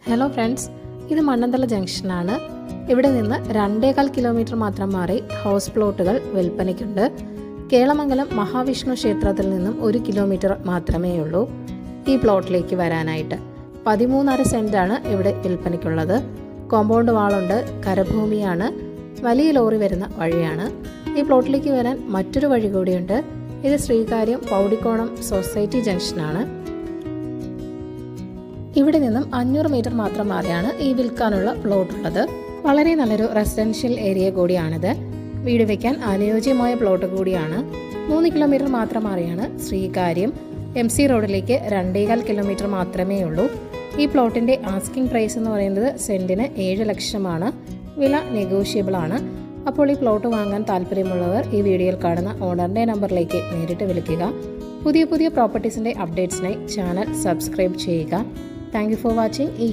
Hello friends, ഇത് മണ്ണന്തല ജംഗ്ഷനാണ്. ഇവിടെ നിന്ന് 2.25 കിലോമീറ്റർ മാത്രം മാറി ഹൗസ് പ്ലോട്ടുകൾ വിൽപ്പനയ്ക്കുണ്ട്. കേളമംഗലം മഹാവിഷ്ണു ക്ഷേത്രത്തിൽ നിന്നും 1 കിലോമീറ്റർ മാത്രമേ ഉള്ളൂ ഈ പ്ലോട്ടിലേക്ക് വരാനായിട്ട്. 13.5 സെൻറ്റാണ് ഇവിടെ വിൽപ്പനയ്ക്കുള്ളത്. കോമ്പൗണ്ട് വാളുണ്ട്, കരഭൂമിയാണ്, വലിയ ലോറി വരുന്ന വഴിയാണ്. ഈ പ്ലോട്ടിലേക്ക് വരാൻ മറ്റൊരു വഴി കൂടിയുണ്ട്. ഇത് ശ്രീകാര്യം പൗടിക്കോണം സൊസൈറ്റി ജംഗ്ഷനാണ്. ഇവിടെ നിന്നും 500 മീറ്റർ മാത്രം മാറിയാണ് ഈ വിൽക്കാനുള്ള പ്ലോട്ട് ഉള്ളത്. വളരെ നല്ലൊരു റെസിഡൻഷ്യൽ ഏരിയ കൂടിയാണിത്. വീട് വയ്ക്കാൻ അനുയോജ്യമായ പ്ലോട്ട് കൂടിയാണ്. 3 കിലോമീറ്റർ മാത്രം മാറിയാണ് ശ്രീകാര്യം. MC റോഡിലേക്ക് 2.25 കിലോമീറ്റർ മാത്രമേ ഉള്ളൂ. ഈ പ്ലോട്ടിൻ്റെ ആസ്കിംഗ് പ്രൈസ് എന്ന് പറയുന്നത് സെൻറ്റിന് 7 ലക്ഷമാണ്. വില നെഗോഷ്യബിൾ ആണ്. അപ്പോൾ ഈ പ്ലോട്ട് വാങ്ങാൻ താല്പര്യമുള്ളവർ ഈ വീഡിയോയിൽ കാണുന്ന ഓണറിൻ്റെ നമ്പറിലേക്ക് നേരിട്ട് വിളിക്കുക. പുതിയ പ്രോപ്പർട്ടീസിൻ്റെ അപ്ഡേറ്റ്സിനായി ചാനൽ സബ്സ്ക്രൈബ് ചെയ്യുക. Thank you for watching.